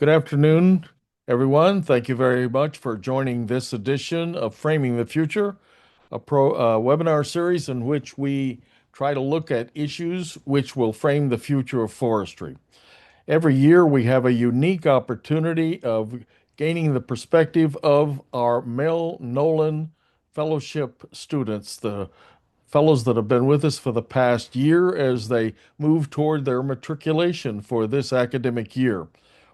Good afternoon, everyone. Thank you very much for joining this edition of Framing the Future, a webinar series in which we try to look at issues which will frame the future of forestry. Every year, we have a unique opportunity of gaining the perspective of our Mel Nolan Fellowship students, the fellows that have been with us for the past year as they move toward their matriculation for this academic year.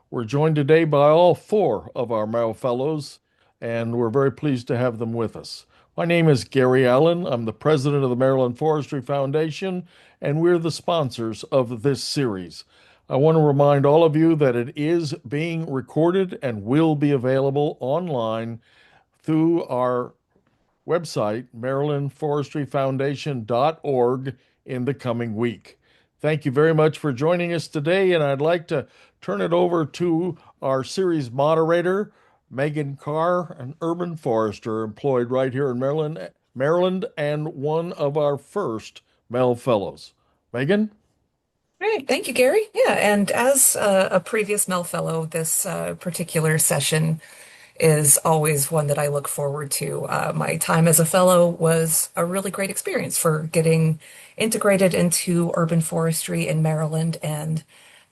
We're joined today by all four of our Mel Fellows, and we're very pleased to have them with us. My name is Gary Allen. I'm the president of the Maryland Forestry Foundation, and we're the sponsors of this series. I want to remind all of you that it is being recorded and will be available online through our website, marylandforestryfoundation.org, in the coming week. Thank you very much for joining us today, and I'd like to turn it over to our series moderator, Megan Carr, an urban forester employed right here in Maryland, and one of our first Mel Fellows. Megan? Great. Thank you, Gary. Yeah, and as a previous Mel Fellow, this particular session is always one that I look forward to. My time as a fellow was a really great experience for getting integrated into urban forestry in Maryland, and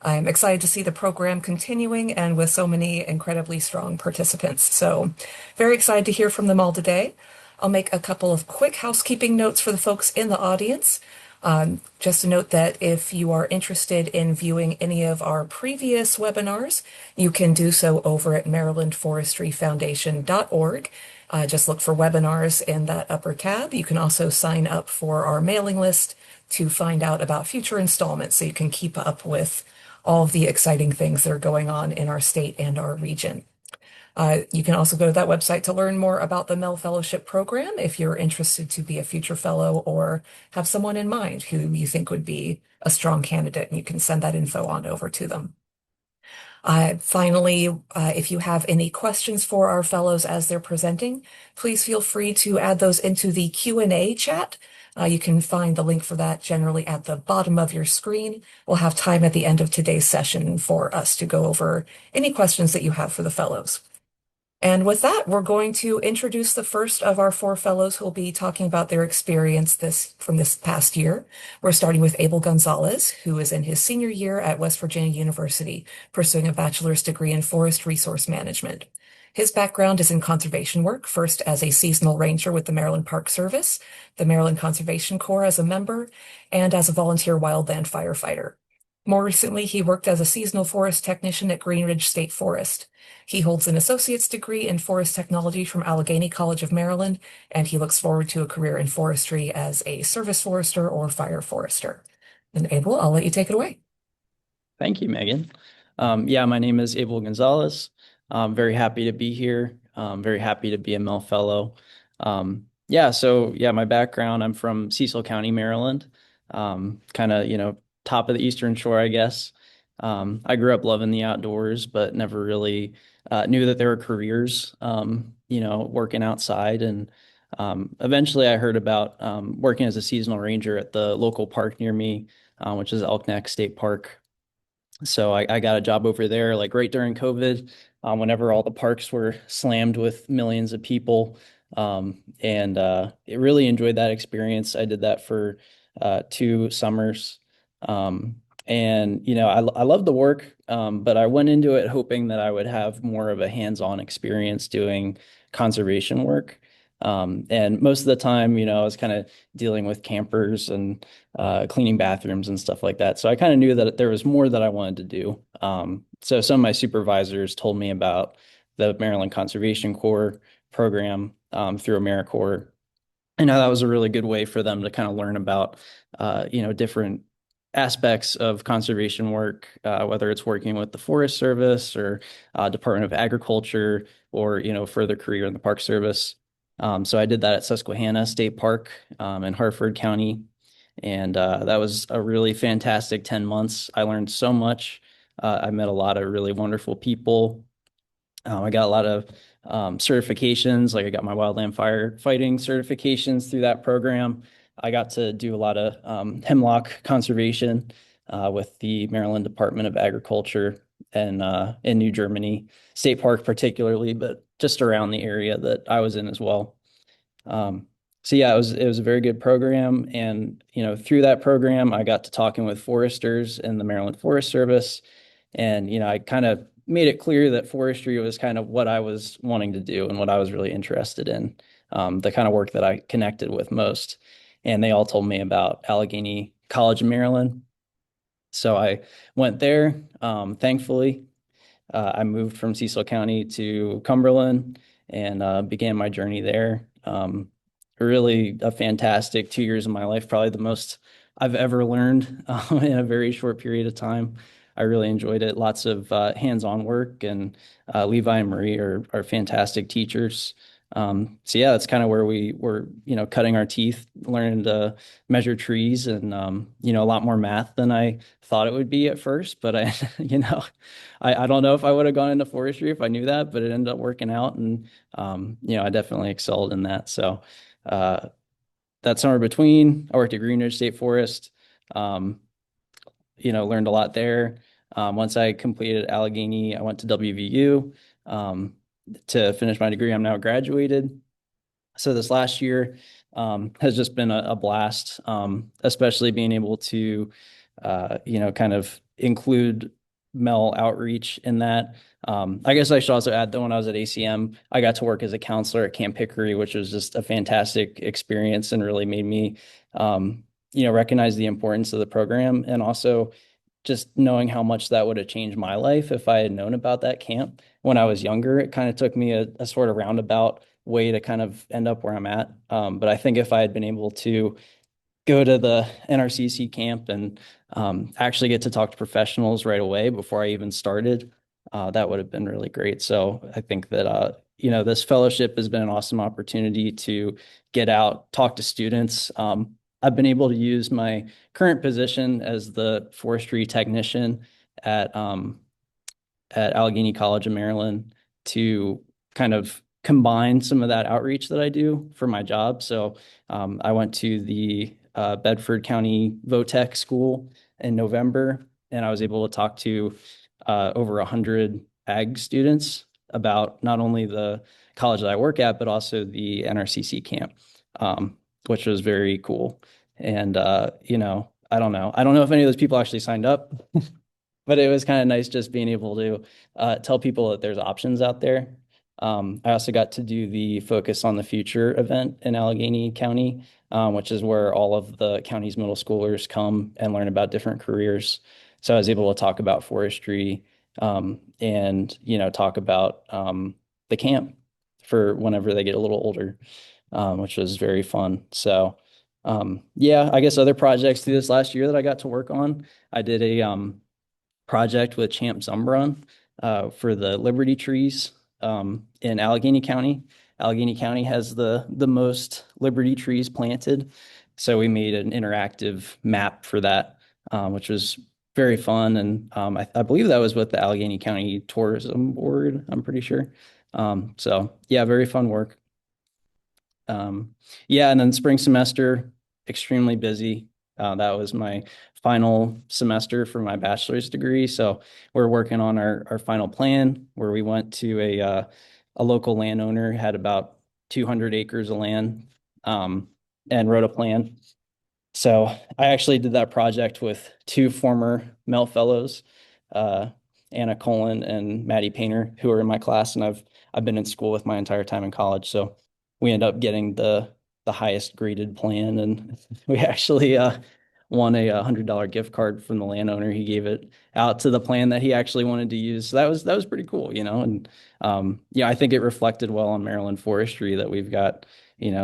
I'm excited to see the program continuing and with so many incredibly strong participants. So, very excited to hear from them all today. I'll make a couple of quick housekeeping notes for the folks in the audience. Just to note that if you are interested in viewing any of our previous webinars, you can do so over at marylandforestryfoundation.org. Just look for webinars in that upper tab. You can also sign up for our mailing list to find out about future installments so you can keep up with all of the exciting things that are going on in our state and our region. You can also go to that website to learn more about the Mel Fellowship Program if you're interested to be a future fellow or have someone in mind who you think would be a strong candidate, and you can send that info on over to them. Finally, if you have any questions for our fellows as they're presenting, please feel free to add those into the Q&A chat. You can find the link for that generally at the bottom of your screen. We'll have time at the end of today's session for us to go over any questions that you have for the fellows. And with that, we're going to introduce the first of our four fellows who will be talking about their experience from this past year. We're starting with Abel Gonzalez, who is in his senior year at West Virginia University, pursuing a bachelor's degree in forest resource management. His background is in conservation work, first as a seasonal ranger with the Maryland Park Service, the Maryland Conservation Corps as a member, and as a volunteer wildland firefighter. More recently, he worked as a seasonal forest technician at Green Ridge State Forest. He holds an associate's degree in forest technology from Allegheny College of Maryland, and he looks forward to a career in forestry as a service forester or fire forester. And Abel, I'll let you take it away. Thank you, Megan. My name is Abel Gonzalez. I'm very happy to be here. Very happy to be a Mel Fellow. My background, I'm from Cecil County, Maryland. Top of the Eastern Shore, I guess. I grew up loving the outdoors, but never really knew that there were careers, working outside. And eventually I heard about working as a seasonal ranger at the local park near me, which is Elk Neck State Park. So I got a job over there, like right during COVID, whenever all the parks were slammed with millions of people. It really enjoyed that experience. I did that for 2 summers. I love the work, but I went into it hoping that I would have more of a hands-on experience doing conservation work. And most of the time, I was kind of dealing with campers and cleaning bathrooms and stuff like that. So I kind of knew that there was more that I wanted to do. So some of my supervisors told me about the Maryland Conservation Corps program through AmeriCorps. I know that was a really good way for them to kind of learn about, different aspects of conservation work, whether it's working with the Forest Service or Department of Agriculture or, further career in the Park Service. So I did that at Susquehanna State Park in Hartford County. And that was a really fantastic 10 months. I learned so much. I met a lot of really wonderful people. I got a lot of certifications, like I got my wildland firefighting certifications through that program. I got to do a lot of hemlock conservation with the Maryland Department of Agriculture. and in New Germany State Park particularly, but just around the area that I was in as well. Um, so yeah, it was a very good program, and through that program, I got to talking with foresters in the Maryland Forest Service, and I kind of made it clear that forestry was kind of what I was wanting to do and what I was really interested in, the kind of work that I connected with most. And they all told me about Allegheny College in Maryland, so I went there. Thankfully, I moved from Cecil County to Cumberland and began my journey there. Really a fantastic 2 years of my life, probably the most I've ever learned in a very short period of time. I really enjoyed it. Lots of hands-on work, and Levi and Marie are fantastic teachers. So yeah, that's kind of where we were, cutting our teeth, learning to measure trees, and a lot more math than I thought it would be at first. But I, I don't know if I would have gone into forestry if I knew that, but it ended up working out, and I definitely excelled in that. So uh, that summer between, I worked at Green Ridge State Forest. Um, learned a lot there. Once I completed Allegheny, I went to WVU to finish my degree. I'm now graduated. So this last year has just been a blast, especially being able to, kind of include Mel outreach in that. I guess I should also add that when I was at ACM, I got to work as a counselor at Camp Hickory, which was just a fantastic experience and really made me, recognize the importance of the program, and also just knowing how much that would have changed my life if I had known about that camp when I was younger. It kind of took me a sort of roundabout way to kind of end up where I'm at. But I think if I had been able to go to the NRCC camp and actually get to talk to professionals right away before I even started, that would have been really great. So I think that, this fellowship has been an awesome opportunity to get out, talk to students. I've been able to use my current position as the forestry technician at Allegheny College in Maryland to kind of combine some of that outreach that I do for my job. So I went to the Bedford County VOTEC school in November, and I was able to talk to over 100 ag students about not only the college that I work at, but also the NRCC camp, which was very cool. And, I don't know. I don't know if any of those people actually signed up, but it was kind of nice just being able to tell people that there's options out there. I also got to do the Focus on the Future event in Allegheny County, which is where all of the county's middle schoolers come and learn about different careers. So I was able to talk about forestry, and talk about the camp for whenever they get a little older, which was very fun. So yeah, I guess other projects through this last year that I got to work on. I did a project with Champ Zumbron for the Liberty trees in Allegheny County. Allegheny County has the most Liberty trees planted, so we made an interactive map for that, which was very fun. And I believe that was with the Allegheny County Tourism Board, I'm pretty sure. So yeah, very fun work. Yeah, and then spring semester, extremely busy. That was my final semester for my bachelor's degree. So we're working on our final plan, where we went to a local landowner, had about 200 acres of land, and wrote a plan. So I actually did that project with two former Mel Fellows, uh, Anna Colin and Maddie Painter, who are in my class, and I've been in school with my entire time in college. So we ended up getting the highest graded plan, and we actually won a $100 gift card from the landowner. He gave it out to the plan that he actually wanted to use. So that was pretty cool, and yeah, I think it reflected well on Maryland forestry that we've got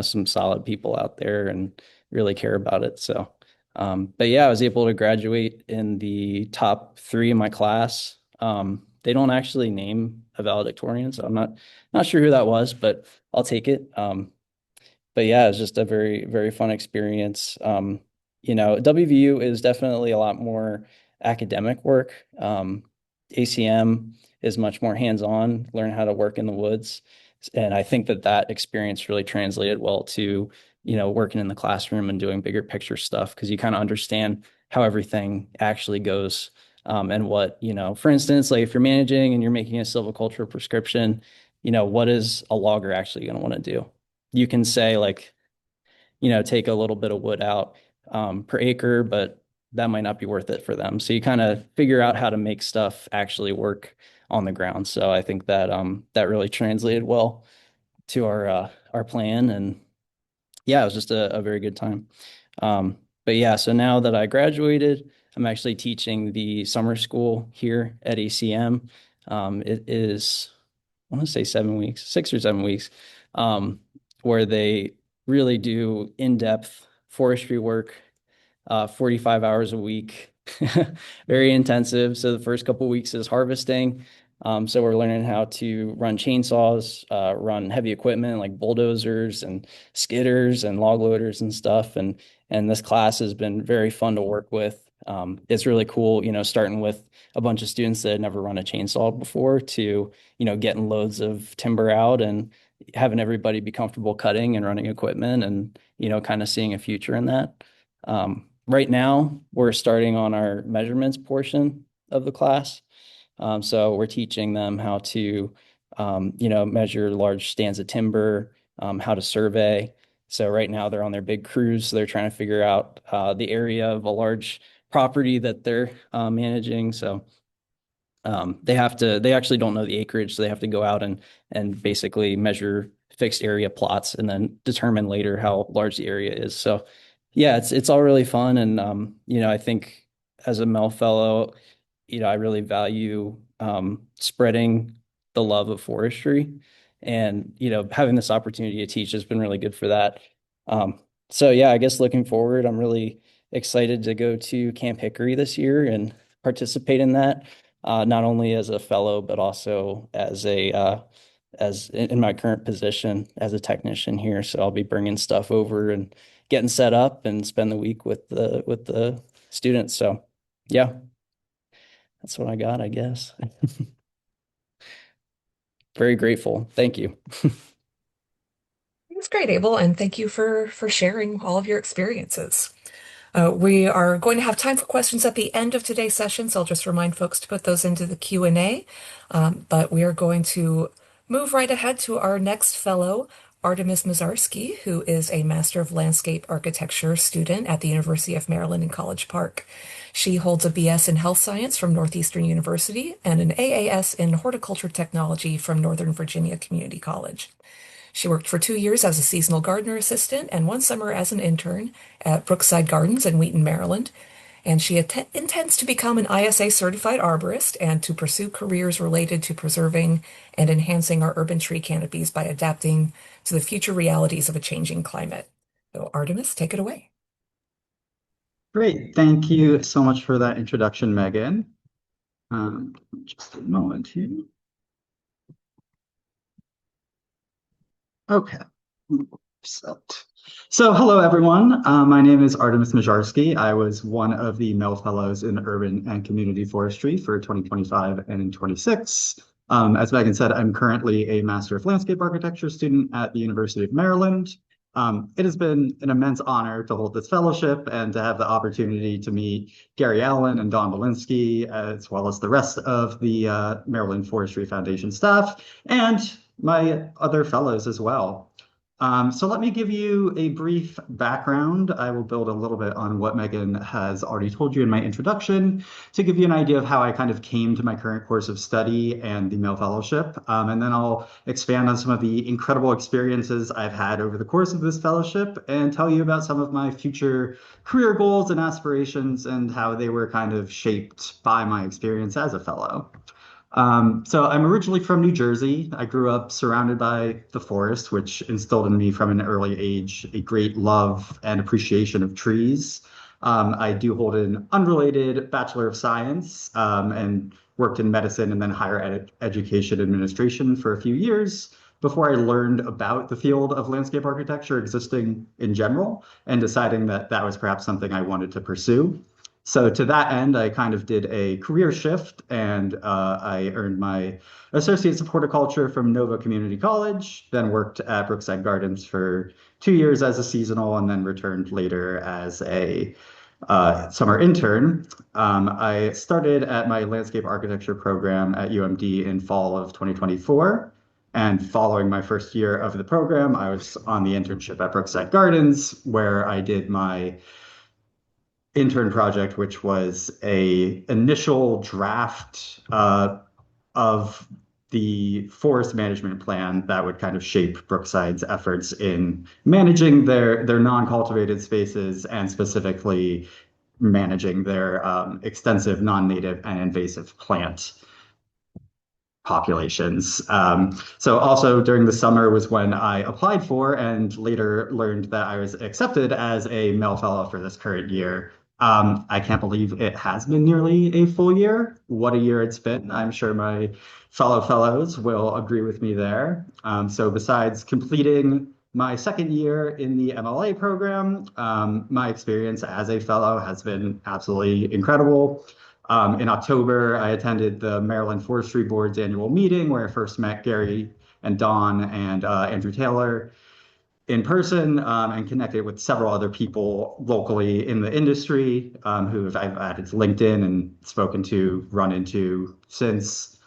some solid people out there and really care about it. So, but yeah, I was able to graduate in the top three in my class. They don't actually name a valedictorian, so I'm not sure who that was, but I'll take it. But yeah, it's just a very, very fun experience. WVU is definitely a lot more academic work. ACM is much more hands-on, learn how to work in the woods. And I think that experience really translated well to, working in the classroom and doing bigger picture stuff, because you kind of understand how everything actually goes And what, for instance, like if you're managing and you're making a silviculture prescription, what is a logger actually going to want to do? You can say like, take a little bit of wood out per acre, but that might not be worth it for them. So you kind of figure out how to make stuff actually work on the ground. So I think that that really translated well to our plan, and yeah, it was just a very good time. But yeah, so now that I graduated, I'm actually teaching the summer school here at ACM. It is, I want to say 7 weeks, 6 or 7 weeks, um, where they really do in-depth forestry work, 45 hours a week, very intensive. So the first couple of weeks is harvesting. So we're learning how to run chainsaws, run heavy equipment like bulldozers and skidders and log loaders and stuff. And this class has been very fun to work with. It's really cool, starting with a bunch of students that had never run a chainsaw before to, getting loads of timber out and having everybody be comfortable cutting and running equipment and, kind of seeing a future in that. Right now, we're starting on our measurements portion of the class. So we're teaching them how to, measure large stands of timber, how to survey. So right now they're on their big cruise. So they're trying to figure out the area of a large property that they're managing. So they actually don't know the acreage, so they have to go out and basically measure fixed area plots and then determine later how large the area is. So yeah, it's all really fun. And I think as a Mel Fellow, I really value spreading the love of forestry. And, having this opportunity to teach has been really good for that. So yeah, I guess looking forward, I'm really excited to go to Camp Hickory this year and participate in that, not only as a fellow, but also as in my current position as a technician here. So I'll be bringing stuff over and getting set up and spend the week with the students. So yeah, that's what I got, I guess. Very grateful. Thank you. It's great, Abel, and thank you for sharing all of your experiences. We are going to have time for questions at the end of today's session, so I'll just remind folks to put those into the Q&A. But we are going to move right ahead to our next fellow, Artemis Mazarski, who is a Master of Landscape Architecture student at the University of Maryland in College Park. She holds a BS in Health Science from Northeastern University and an AAS in Horticulture Technology from Northern Virginia Community College. She worked for 2 years as a seasonal gardener assistant and one summer as an intern at Brookside Gardens in Wheaton, Maryland. And she intends to become an ISA certified arborist and to pursue careers related to preserving and enhancing our urban tree canopies by adapting to the future realities of a changing climate. So, Artemis, take it away. Great. Thank you so much for that introduction, Megan. Just a moment here. Okay. So hello, everyone. My name is Artemis Majarski. I was one of the Mel Fellows in Urban and Community Forestry for 2025 and 26. As Megan said, I'm currently a Master of Landscape Architecture student at the University of Maryland. It has been an immense honor to hold this fellowship and to have the opportunity to meet Gary Allen and Don Walensky, as well as the rest of the Maryland Forestry Foundation staff and my other fellows as well. So let me give you a brief background. I will build a little bit on what Megan has already told you in my introduction to give you an idea of how I kind of came to my current course of study and the Mel Fellowship. And then I'll expand on some of the incredible experiences I've had over the course of this fellowship and tell you about some of my future career goals and aspirations and how they were kind of shaped by my experience as a fellow. So I'm originally from New Jersey. I grew up surrounded by the forest, which instilled in me from an early age a great love and appreciation of trees. I do hold an unrelated Bachelor of Science and worked in medicine and then higher education administration for a few years before I learned about the field of landscape architecture existing in general and deciding that that was perhaps something I wanted to pursue. So to that end, I kind of did a career shift and I earned my Associates of Horticulture from Nova Community College, then worked at Brookside Gardens for 2 years as a seasonal and then returned later as a summer intern. I started at my landscape architecture program at UMD in fall of 2024. And following my first year of the program, I was on the internship at Brookside Gardens, where I did my intern project, which was a initial draft of the forest management plan that would kind of shape Brookside's efforts in managing their non-cultivated spaces and specifically managing their extensive non-native and invasive plant populations. So also during the summer was when I applied for and later learned that I was accepted as a Mel Fellow for this current year. I can't believe it has been nearly a full year. What a year it's been. I'm sure my fellow fellows will agree with me there. So besides completing my second year in the MLA program, my experience as a fellow has been absolutely incredible. In October, I attended the Maryland Forestry Board's annual meeting where I first met Gary and Don and Andrew Taylor in person and connected with several other people locally in the industry who I've added to LinkedIn and spoken to, run into since.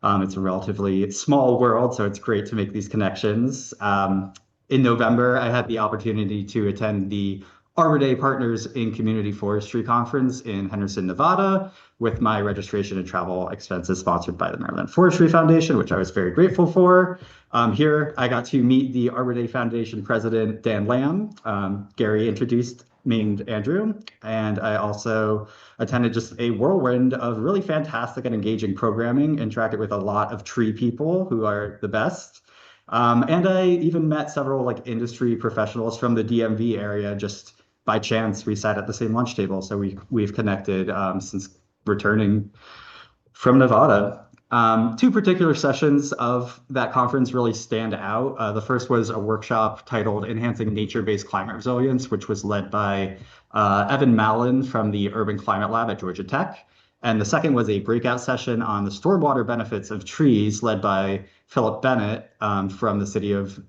It's a relatively small world, so it's great to make these connections. In November, I had the opportunity to attend the Arbor Day Partners in Community Forestry Conference in Henderson, Nevada, with my registration and travel expenses sponsored by the Maryland Forestry Foundation, which I was very grateful for. Here, I got to meet the Arbor Day Foundation president, Dan Lamb. Gary introduced me and Andrew, and I also attended just a whirlwind of really fantastic and engaging programming, interacted with a lot of tree people who are the best. And I even met several like industry professionals from the DMV area just by chance. We sat at the same lunch table, so we've connected since returning from Nevada. Two particular sessions of that conference really stand out. The first was a workshop titled Enhancing Nature-Based Climate Resilience, which was led by Evan Mallon from the Urban Climate Lab at Georgia Tech. And the second was a breakout session on the stormwater benefits of trees led by Philip Bennett from the city of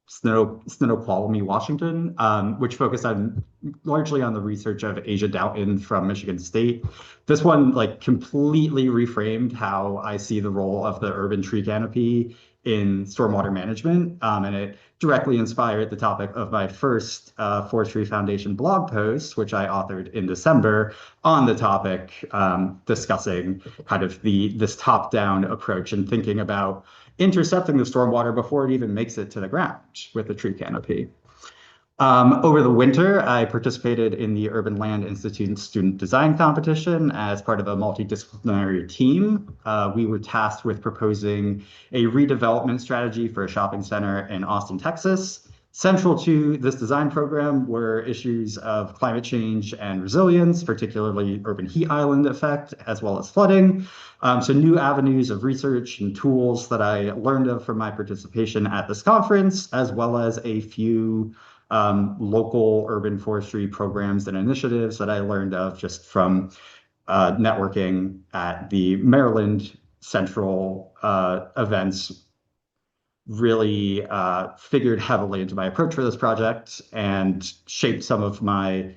Snoqualmie, Washington, which focused on largely on the research of Asia Doughton from Michigan State. This one like completely reframed how I see the role of the urban tree canopy in stormwater management, and it directly inspired the topic of my first Forestry Foundation blog post, which I authored in December on the topic, discussing kind of this top-down approach and thinking about intercepting the stormwater before it even makes it to the ground with the tree canopy. Over the winter, I participated in the Urban Land Institute Student Design Competition as part of a multidisciplinary team. We were tasked with proposing a redevelopment strategy for a shopping center in Austin, Texas. Central to this design program were issues of climate change and resilience, particularly urban heat island effect, as well as flooding. So new avenues of research and tools that I learned of from my participation at this conference, as well as a few local urban forestry programs and initiatives that I learned of just from networking at the Maryland Central events really figured heavily into my approach for this project and shaped some of my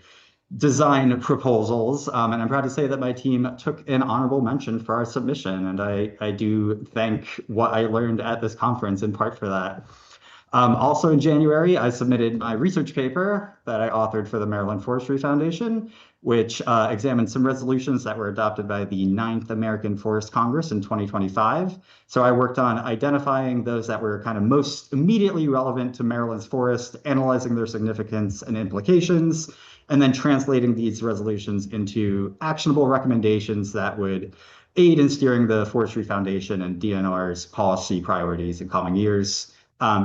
design proposals. And I'm proud to say that my team took an honorable mention for our submission. And I do thank what I learned at this conference in part for that. Also in January, I submitted my research paper that I authored for the Maryland Forestry Foundation, which examined some resolutions that were adopted by the 9th American Forest Congress in 2025. So I worked on identifying those that were kind of most immediately relevant to Maryland's forest, analyzing their significance and implications, and then translating these resolutions into actionable recommendations that would aid in steering the Forestry Foundation and DNR's policy priorities in coming years.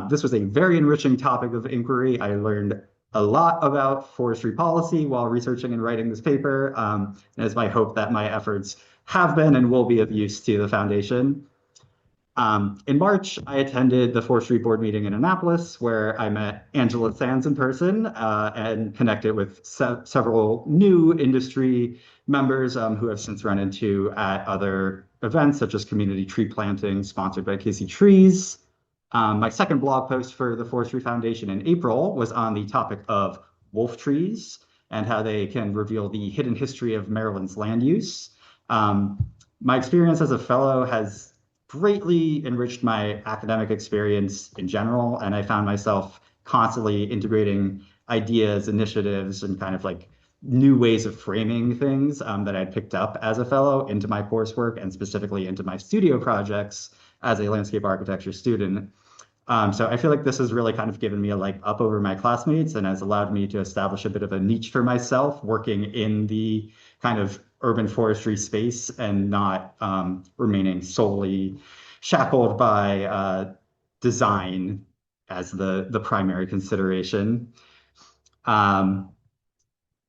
This was a very enriching topic of inquiry. I learned a lot about forestry policy while researching and writing this paper. And it's my hope that my efforts have been and will be of use to the foundation. In March, I attended the Forestry Board meeting in Annapolis, where I met Angela Sands in person and connected with several new industry members who have since run into at other events, such as community tree planting sponsored by Casey Trees. My second blog post for the Forestry Foundation in April was on the topic of wolf trees and how they can reveal the hidden history of Maryland's land use. My experience as a fellow has greatly enriched my academic experience in general, and I found myself constantly integrating ideas, initiatives, and kind of like new ways of framing things that I'd picked up as a fellow into my coursework and specifically into my studio projects as a landscape architecture student. So I feel like this has really kind of given me a leg up over my classmates and has allowed me to establish a bit of a niche for myself working in the kind of urban forestry space and not remaining solely shackled by design as the primary consideration. Um,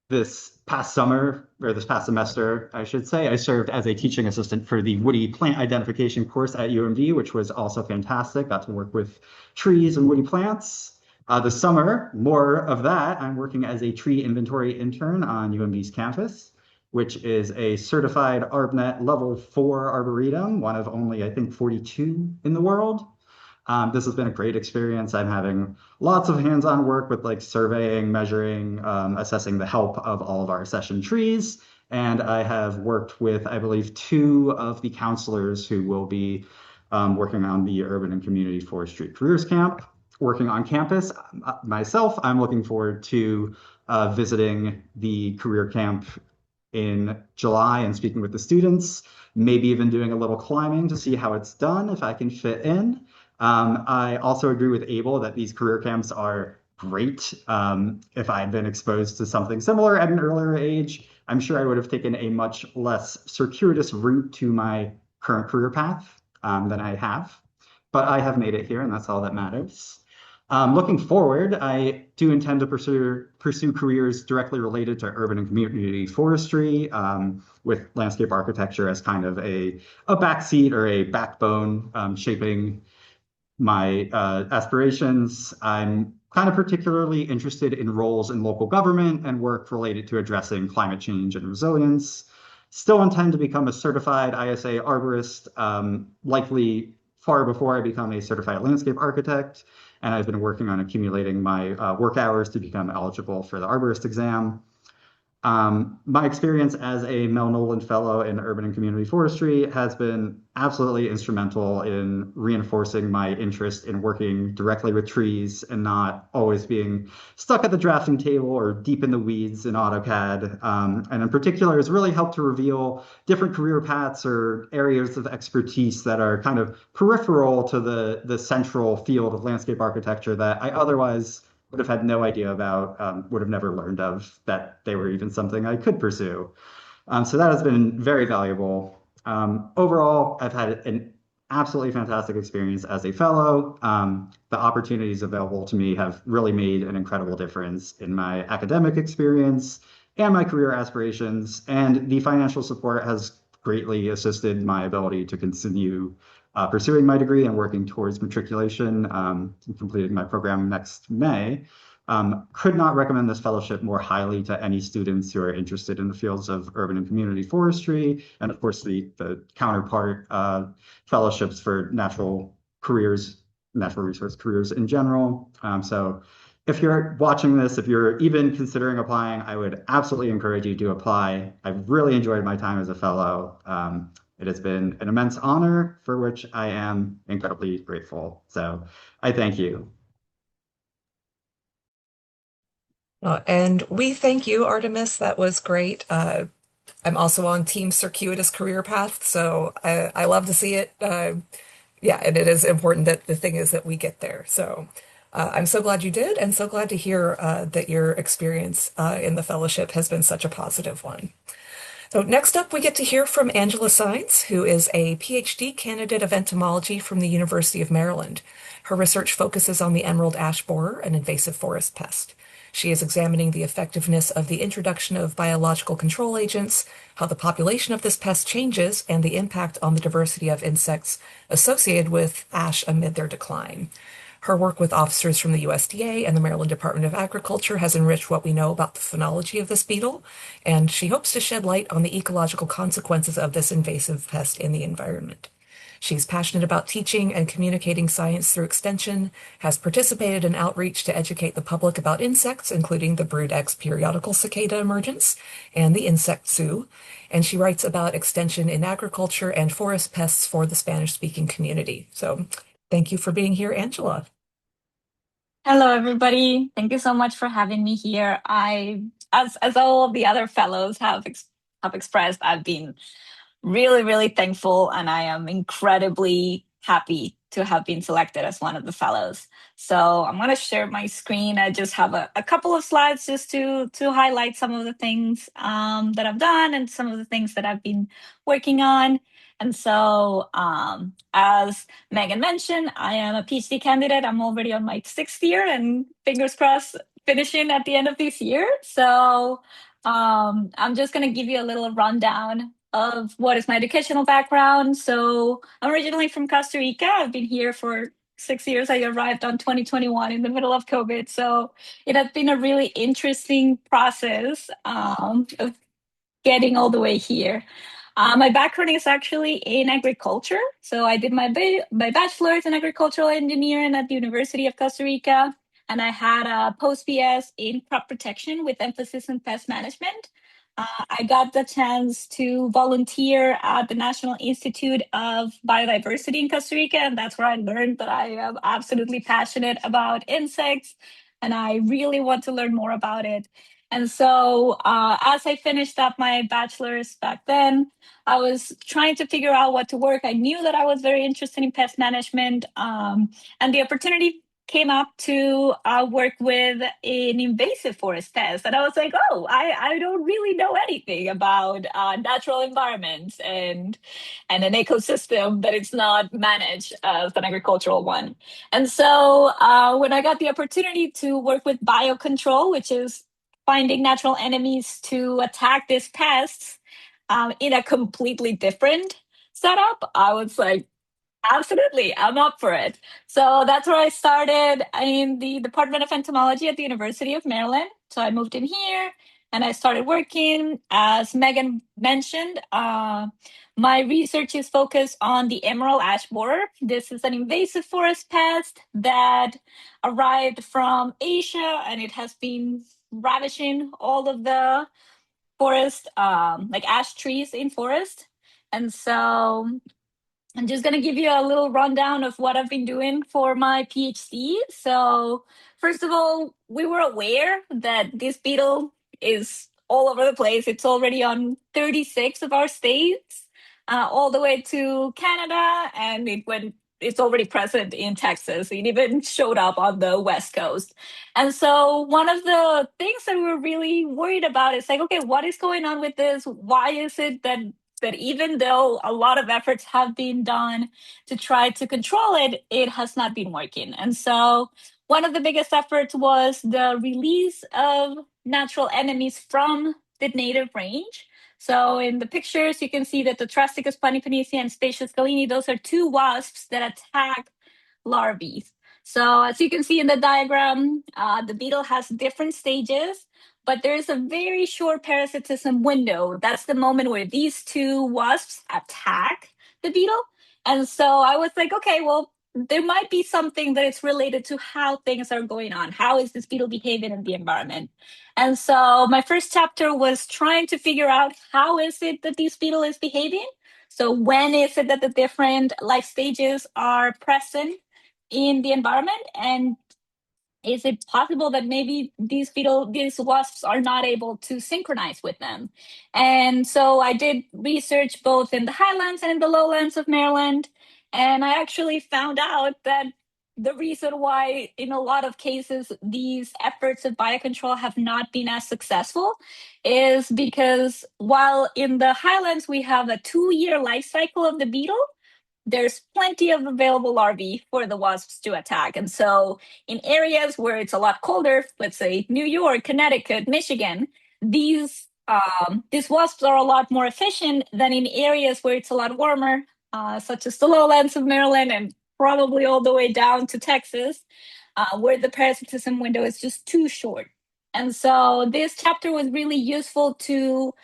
this past summer, or this past semester, I should say, I served as a teaching assistant for the woody plant identification course at UMD, which was also fantastic. Got to work with trees and woody plants. This summer, more of that, I'm working as a tree inventory intern on UMD's campus, which is a certified ARBNet level 4 arboretum, one of only, I think, 42 in the world. This has been a great experience. I'm having lots of hands-on work with like surveying, measuring, assessing the health of all of our session trees. And I have worked with, I believe, 2 of the counselors who will be working on the Urban and Community Forestry Careers Camp, working on campus. Myself, I'm looking forward to visiting the career camp in July and speaking with the students, maybe even doing a little climbing to see how it's done, if I can fit in. I also agree with Abel that these career camps are great. If I had been exposed to something similar at an earlier age, I'm sure I would have taken a much less circuitous route to my current career path than I have. But I have made it here, and that's all that matters. Looking forward, I do intend to pursue careers directly related to urban and community forestry, with landscape architecture as kind of a backseat or a backbone shaping my aspirations. I'm kind of particularly interested in roles in local government and work related to addressing climate change and resilience. Still intend to become a certified ISA arborist, likely far before I become a certified landscape architect. And I've been working on accumulating my work hours to become eligible for the arborist exam. My experience as a Mel Nolan Fellow in Urban and Community Forestry has been absolutely instrumental in reinforcing my interest in working directly with trees and not always being stuck at the drafting table or deep in the weeds in AutoCAD. And in particular, has really helped to reveal different career paths or areas of expertise that are kind of peripheral to the central field of landscape architecture that I otherwise would have had no idea about, would have never learned of, that they were even something I could pursue. So that has been very valuable. Overall, I've had an absolutely fantastic experience as a fellow. The opportunities available to me have really made an incredible difference in my academic experience and my career aspirations, and the financial support has greatly assisted my ability to continue pursuing my degree and working towards matriculation, completing my program next May. Could not recommend this fellowship more highly to any students who are interested in the fields of urban and community forestry, and of course the counterpart fellowships for natural resource careers in general. So if you're watching this, if you're even considering applying, I would absolutely encourage you to apply. I've really enjoyed my time as a fellow. It has been an immense honor for which I am incredibly grateful. So I thank you. And we thank you, Artemis. That was great. I'm also on Team Circuitous Career Path, so I love to see it. Yeah, and it is important that the thing is that we get there. So I'm so glad you did, and so glad to hear that your experience in the fellowship has been such a positive one. So next up, we get to hear from Angela Sines, who is a PhD candidate of entomology from the University of Maryland. Her research focuses on the emerald ash borer, an invasive forest pest. She is examining the effectiveness of the introduction of biological control agents, how the population of this pest changes, and the impact on the diversity of insects associated with ash amid their decline. Her work with officers from the USDA and the Maryland Department of Agriculture has enriched what we know about the phenology of this beetle, and she hopes to shed light on the ecological consequences of this invasive pest in the environment. She's passionate about teaching and communicating science through extension, has participated in outreach to educate the public about insects, including the Brood X periodical cicada emergence and the insect zoo, and she writes about extension in agriculture and forest pests for the Spanish-speaking community. So thank you for being here, Angela. Hello, everybody. Thank you so much for having me here. As all of the other fellows have expressed, I've been really, really thankful, and I am incredibly happy to have been selected as one of the fellows. So I'm going to share my screen. I just have a couple of slides just to highlight some of the things that I've done and some of the things that I've been working on. And so, as Megan mentioned, I am a PhD candidate. I'm already on my 6th year, and fingers crossed, finishing at the end of this year. So I'm just going to give you a little rundown of what is my educational background. So I'm originally from Costa Rica. I've been here for 6 years. I arrived on 2021 in the middle of COVID. So it has been a really interesting process of getting all the way here. My background is actually in agriculture. So I did my bachelor's in agricultural engineering at the University of Costa Rica. And I had a post-BS in crop protection with emphasis in pest management. I got the chance to volunteer at the National Institute of Biodiversity in Costa Rica, and that's where I learned that I am absolutely passionate about insects, and I really want to learn more about it. And so, as I finished up my bachelor's back then, I was trying to figure out what to work. I knew that I was very interested in pest management, and the opportunity came up to work with an invasive forest pest. And I was like, oh, I don't really know anything about natural environments and an ecosystem that it's not managed as an agricultural one. And so when I got the opportunity to work with biocontrol, which is finding natural enemies to attack these pests in a completely different setup, I was like, absolutely, I'm up for it. So that's where I started in the Department of Entomology at the University of Maryland. So I moved in here and I started working. As Megan mentioned, my research is focused on the emerald ash borer. This is an invasive forest pest that arrived from Asia, and it has been ravaging all of the forest, like ash trees in forest. And so I'm just going to give you a little rundown of what I've been doing for my PhD. So, first of all, we were aware that this beetle is all over the place. It's already on 36 of our states, all the way to Canada, and it's already present in Texas. It even showed up on the West Coast. And so one of the things that we're really worried about is like, okay, what is going on with this? Why is it that even though a lot of efforts have been done to try to control it, it has not been working? And so one of the biggest efforts was the release of natural enemies from the native range. So in the pictures, you can see that the Trasticus pannipanisia and Statius galeni, those are two wasps that attack larvae. So as you can see in the diagram, the beetle has different stages, but there's a very short parasitism window. That's the moment where these two wasps attack the beetle. And so I was like, okay, well, there might be something that is related to how things are going on. How is this beetle behaving in the environment? And so my first chapter was trying to figure out how is it that this beetle is behaving? So when is it that the different life stages are present in the environment? And is it possible that maybe these wasps are not able to synchronize with them? And so I did research both in the highlands and in the lowlands of Maryland. And I actually found out that the reason why, in a lot of cases, these efforts of biocontrol have not been as successful is because while in the highlands we have a 2-year life cycle of the beetle, there's plenty of available larvae for the wasps to attack. And so in areas where it's a lot colder, let's say New York, Connecticut, Michigan, these wasps are a lot more efficient than in areas where it's a lot warmer, such as the lowlands of Maryland and probably all the way down to Texas, where the parasitism window is just too short. And so this chapter was really useful to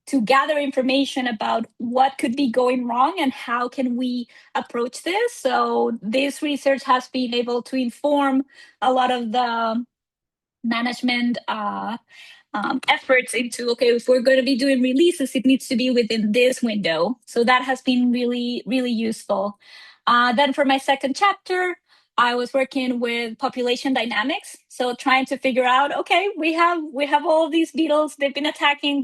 to gather information about what could be going wrong and how can we approach this. So this research has been able to inform a lot of the management efforts into, okay, if we're going to be doing releases, it needs to be within this window. So that has been really, really useful. Then for my second chapter, I was working with population dynamics. So trying to figure out, okay, we have all these beetles, they've been attacking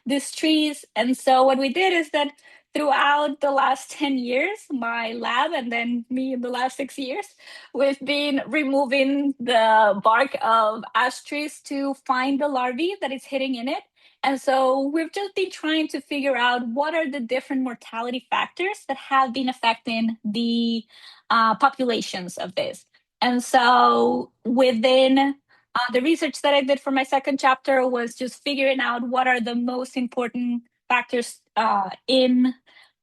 these trees. And so what we did is that throughout the last 10 years, my lab and then me in the last 6 years, we've been removing the bark of ash trees to find the larvae that is hitting in it. And so we've just been trying to figure out what are the different mortality factors that have been affecting the populations of this. And so within the research that I did for my second chapter was just figuring out what are the most important factors in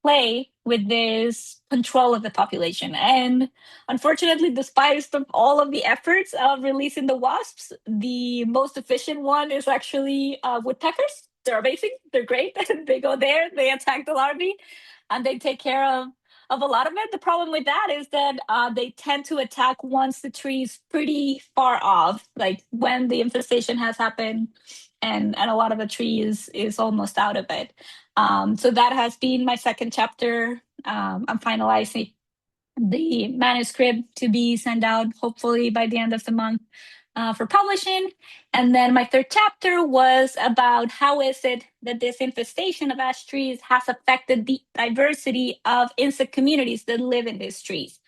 play with this control of the population. And unfortunately, despite all of the efforts of releasing the wasps, the most efficient one is actually woodpeckers. They're amazing. They're great. They go there, they attack the larvae, and they take care of a lot of it. The problem with that is that they tend to attack once the tree is pretty far off, like when the infestation has happened and a lot of the tree is almost out of it. So that has been my second chapter. I'm finalizing the manuscript to be sent out hopefully by the end of the month for publishing. And then my third chapter was about how is it that this infestation of ash trees has affected the diversity of insect communities that live in these trees.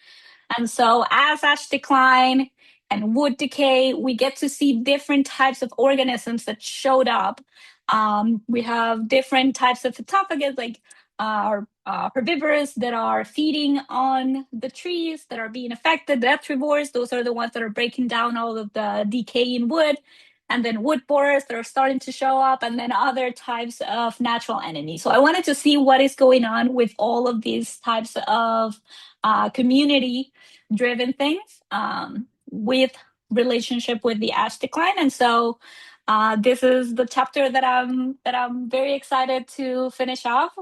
And so as ash decline and wood decay, we get to see different types of organisms that showed up. We have different types of phytophagus, like herbivores that are feeding on the trees that are being affected. Detrivores, those are the ones that are breaking down all of the decaying wood. And then wood borers that are starting to show up, and then other types of natural enemies. So I wanted to see what is going on with all of these types of community driven things with relationship with the ash decline. And so this is the chapter that I'm very excited to finish off.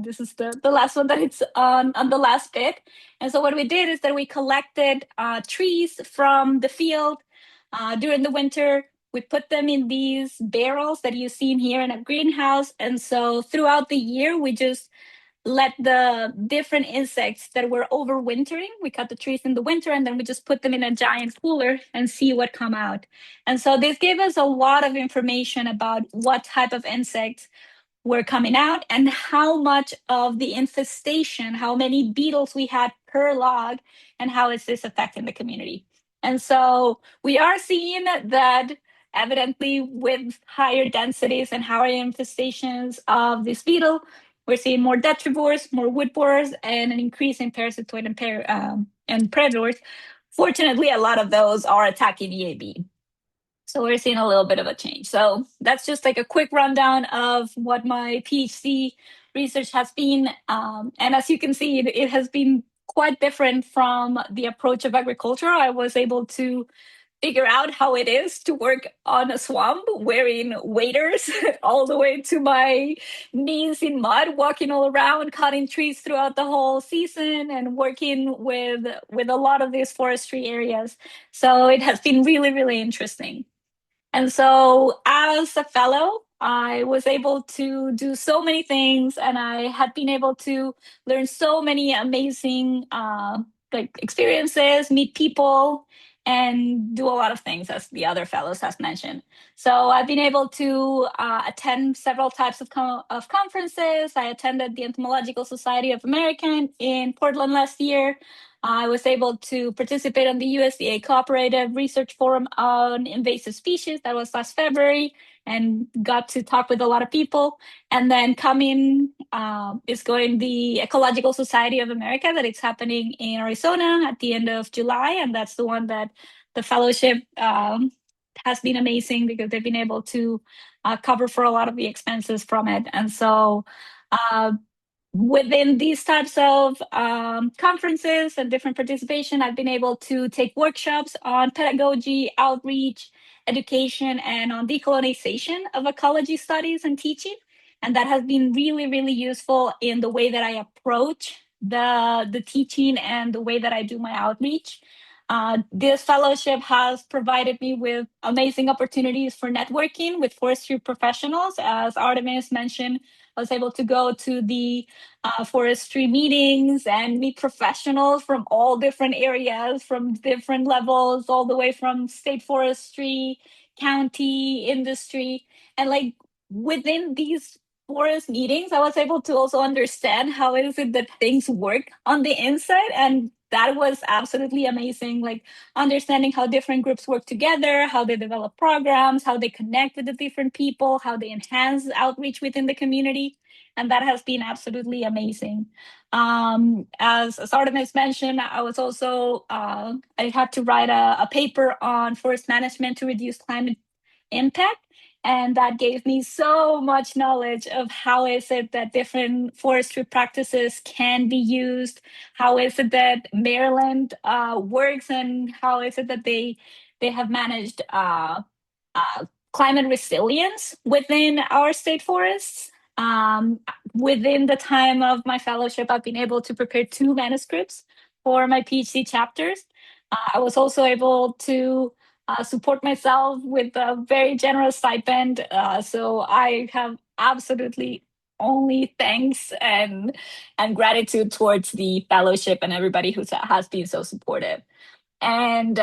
This is the last one that it's on the last bit. And so what we did is that we collected trees from the field during the winter. We put them in these barrels that you see in here in a greenhouse. And so throughout the year, we just let the different insects that were overwintering, we cut the trees in the winter and then we just put them in a giant cooler and see what come out. And so this gave us a lot of information about what type of insects were coming out and how much of the infestation, how many beetles we had per log, and how is this affecting the community. And so we are seeing that evidently with higher densities and higher infestations of this beetle, we're seeing more detrivores, more wood borers, and an increase in parasitoid and predators. Fortunately, a lot of those are attacking EAB. So we're seeing a little bit of a change. So that's just like a quick rundown of what my PhD research has been. And as you can see, it has been quite different from the approach of agriculture. I was able to figure out how it is to work on a swamp wearing waders all the way to my knees in mud, walking all around, cutting trees throughout the whole season and working with a lot of these forestry areas. So it has been really, really interesting. And so as a fellow, I was able to do so many things and I had been able to learn so many amazing experiences, meet people, and do a lot of things as the other fellows has mentioned. So I've been able to attend several types of conferences. I attended the Entomological Society of America in Portland last year. I was able to participate on the USDA Cooperative Research Forum on Invasive Species. That was last February and got to talk with a lot of people. And then coming is going the Ecological Society of America that it's happening in Arizona at the end of July. And that's the one that the fellowship has been amazing because they've been able to cover for a lot of the expenses from it. And so within these types of conferences and different participation, I've been able to take workshops on pedagogy, outreach, education, and on decolonization of ecology studies and teaching. And that has been really, really useful in the way that I approach the teaching and the way that I do my outreach. This fellowship has provided me with amazing opportunities for networking with forestry professionals. As Artemis mentioned, I was able to go to the forestry meetings and meet professionals from all different areas, from different levels, all the way from state forestry, county, industry. And like within these forest meetings, I was able to also understand how is it that things work on the inside. And that was absolutely amazing. Like understanding how different groups work together, how they develop programs, how they connect with the different people, how they enhance outreach within the community, and that has been absolutely amazing. As Artemis mentioned, I was also I had to write a paper on forest management to reduce climate impact, and that gave me so much knowledge of how is it that different forestry practices can be used, how is it that Maryland works, and how is it that they have managed uh, climate resilience within our state forests. Within the time of my fellowship, I've been able to prepare two manuscripts for my PhD chapters. I was also able to support myself with a very generous stipend. So I have absolutely only thanks and gratitude towards the fellowship and everybody who has been so supportive. And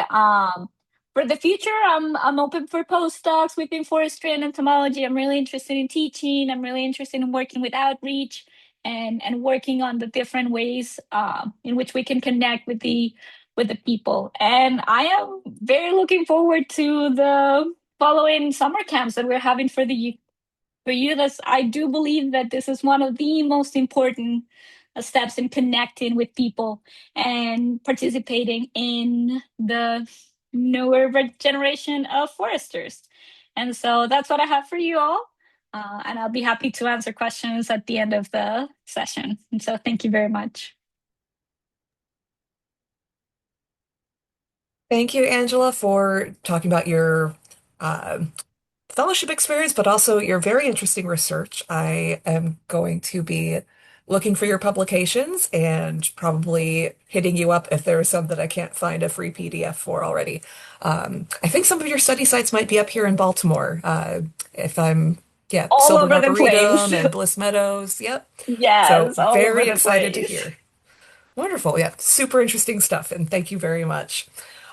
for the future, I'm open for postdocs within forestry and entomology. I'm really interested in teaching. I'm really interested in working with outreach and working on the different ways in which we can connect with the people. And I am very looking forward to the following summer camps that we're having for you. That's I do believe that this is one of the most important steps in connecting with people and participating in the newer generation of foresters. And so that's what I have for you all. And I'll be happy to answer questions at the end of the session. And so thank you very much. Thank you, Angela, for talking about your uh, fellowship experience, but also your very interesting research. I am going to be looking for your publications and probably hitting you up if there are some that I can't find a free PDF for already. I think some of your study sites might be up here in Baltimore. If I'm, yeah, All Silver over the place. Arboretum and Bliss Meadows. Yep. So Yes, all over very the excited to place. hear. Wonderful. Yeah, super interesting stuff. And thank you very much.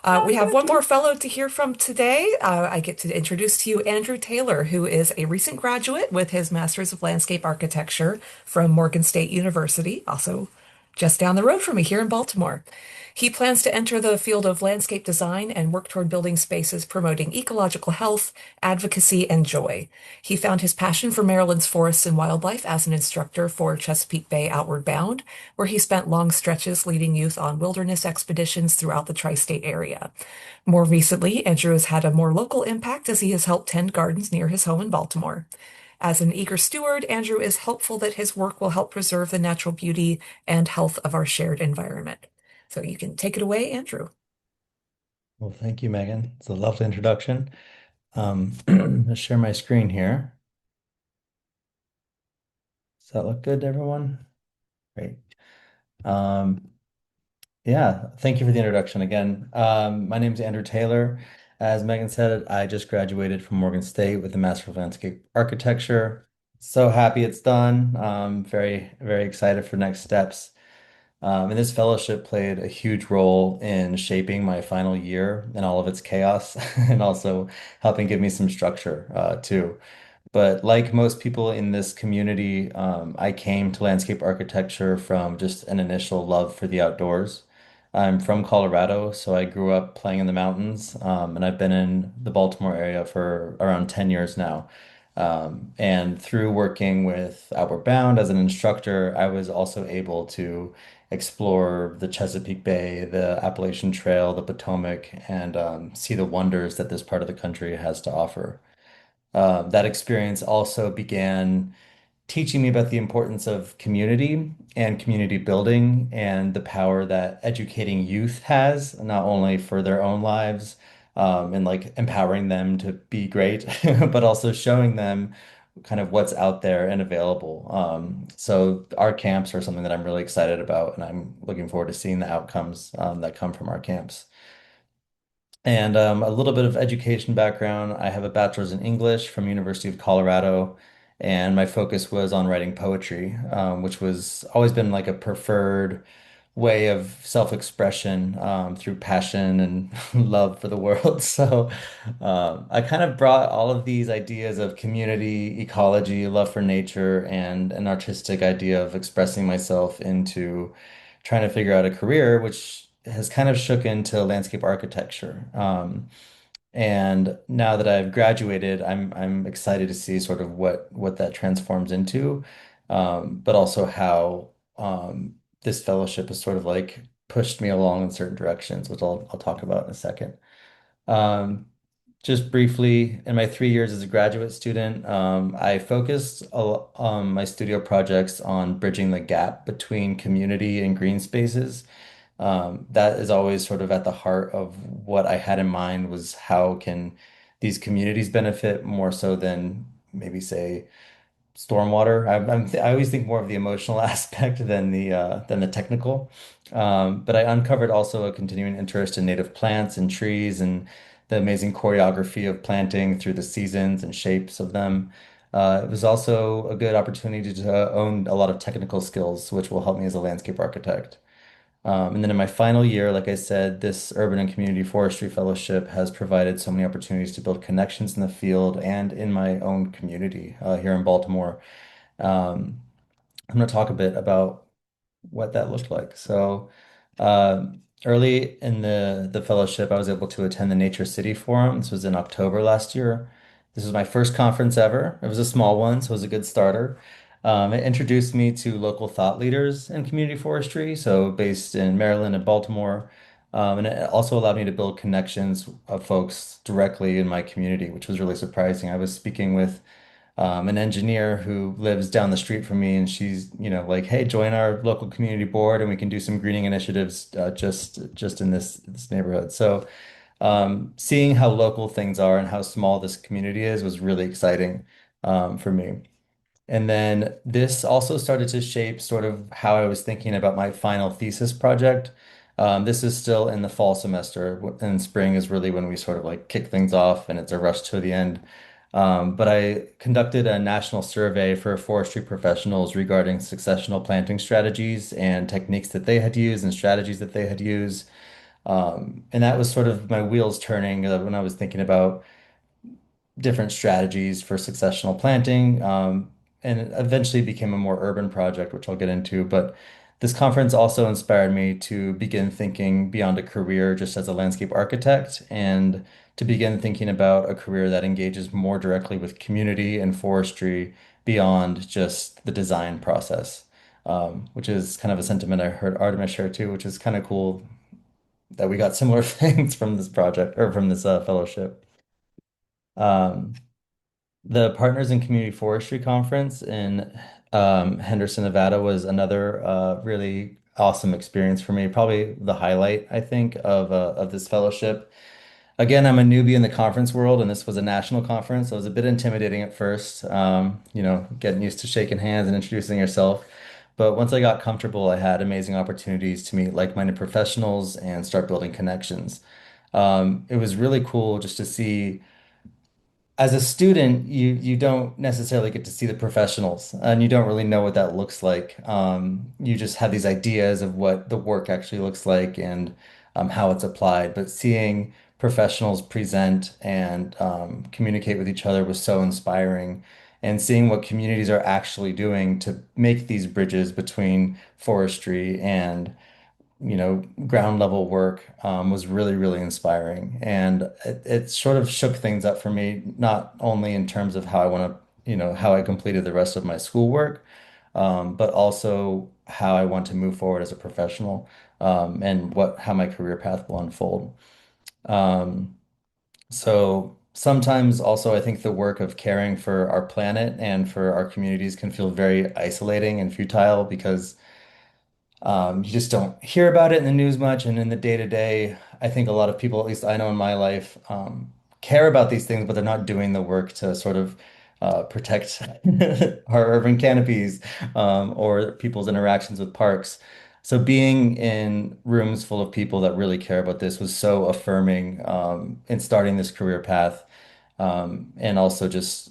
Oh, We have thank one more you. fellow to hear from today. I get to introduce to you Andrew Taylor, who is a recent graduate with his Master's of Landscape Architecture from Morgan State University, also just down the road from me here in Baltimore. He plans to enter the field of landscape design and work toward building spaces promoting ecological health, advocacy, and joy. He found his passion for Maryland's forests and wildlife as an instructor for Chesapeake Bay Outward Bound, where he spent long stretches leading youth on wilderness expeditions throughout the tri-state area. More recently, Andrew has had a more local impact as he has helped tend gardens near his home in Baltimore. As an eager steward, Andrew is hopeful that his work will help preserve the natural beauty and health of our shared environment. So you can take it away, Andrew. Well, thank you, Megan. It's a lovely introduction. Let's share my screen here. Does that look good to everyone? Great. Um, yeah, thank you for the introduction again. My name is Andrew Taylor. As Megan said, I just graduated from Morgan State with a Master of Landscape Architecture. So happy it's done. Very, very excited for next steps. And this fellowship played a huge role in shaping my final year and all of its chaos, and also helping give me some structure too. But like most people in this community, I came to landscape architecture from just an initial love for the outdoors. I'm from Colorado, so I grew up playing in the mountains, and I've been in the Baltimore area for around 10 years now. And through working with Outward Bound as an instructor, I was also able to explore the Chesapeake Bay, the Appalachian Trail, the Potomac, and see the wonders that this part of the country has to offer. That experience also began teaching me about the importance of community and community building and the power that educating youth has, not only for their own lives, and like empowering them to be great, but also showing them kind of what's out there and available. So our camps are something that I'm really excited about, and I'm looking forward to seeing the outcomes that come from our camps. And a little bit of education background. I have a bachelor's in English from University of Colorado, and my focus was on writing poetry, which was always been like a preferred way of self-expression through passion and love for the world. So I kind of brought all of these ideas of community, ecology, love for nature, and an artistic idea of expressing myself into trying to figure out a career, which has kind of shook into landscape architecture. And now that I've graduated, I'm excited to see sort of what that transforms into, but also how this fellowship has sort of like pushed me along in certain directions, which I'll talk about in a second. Um, just briefly, in my 3 years as a graduate student, I focused my studio projects on bridging the gap between community and green spaces. That is always sort of at the heart of what I had in mind was how can these communities benefit more so than maybe say stormwater. I always think more of the emotional aspect than the technical. But I uncovered also a continuing interest in native plants and trees and the amazing choreography of planting through the seasons and shapes of them. It was also a good opportunity to own a lot of technical skills, which will help me as a landscape architect. And then in my final year, like I said, this Urban and Community Forestry Fellowship has provided so many opportunities to build connections in the field and in my own community here in Baltimore. Um, I'm going to talk a bit about what that looked like. So, uh, early in the fellowship, I was able to attend the Nature City Forum. This was in October last year. This was my first conference ever. It was a small one, so it was a good starter. It introduced me to local thought leaders in community forestry, so based in Maryland and Baltimore. And it also allowed me to build connections of folks directly in my community, which was really surprising. I was speaking with an engineer who lives down the street from me, and she's, like, hey, join our local community board, and we can do some greening initiatives just in this neighborhood. So, seeing how local things are and how small this community is was really exciting for me. And then this also started to shape sort of how I was thinking about my final thesis project. This is still in the fall semester, and spring is really when we sort of like kick things off and it's a rush to the end. But I conducted a national survey for forestry professionals regarding successional planting strategies and techniques that they had used and strategies that they had used. And that was sort of my wheels turning when I was thinking about different strategies for successional planting, and it eventually became a more urban project, which I'll get into. But this conference also inspired me to begin thinking beyond a career just as a landscape architect and to begin thinking about a career that engages more directly with community and forestry beyond just the design process, which is kind of a sentiment I heard Artemis share too, which is kind of cool that we got similar things from this project or from this fellowship. Um, The Partners in Community Forestry Conference in Henderson, Nevada was another really awesome experience for me. Probably the highlight, I think, of this fellowship. Again, I'm a newbie in the conference world, and this was a national conference, so it was a bit intimidating at first, getting used to shaking hands and introducing yourself. But once I got comfortable, I had amazing opportunities to meet like-minded professionals and start building connections. It was really cool just to see as a student, you don't necessarily get to see the professionals, and you don't really know what that looks like. You just have these ideas of what the work actually looks like and how it's applied. But seeing professionals present and communicate with each other was so inspiring. And seeing what communities are actually doing to make these bridges between forestry and ground level work was really, really inspiring. And it sort of shook things up for me, not only in terms of how I want to, how I completed the rest of my schoolwork, but also how I want to move forward as a professional, and how my career path will unfold. Um, so sometimes also I think the work of caring for our planet and for our communities can feel very isolating and futile because you just don't hear about it in the news much, and in the day to day, I think a lot of people, at least I know in my life, care about these things, but they're not doing the work to sort of protect our urban canopies or people's interactions with parks. So being in rooms full of people that really care about this was so affirming in starting this career path, and also just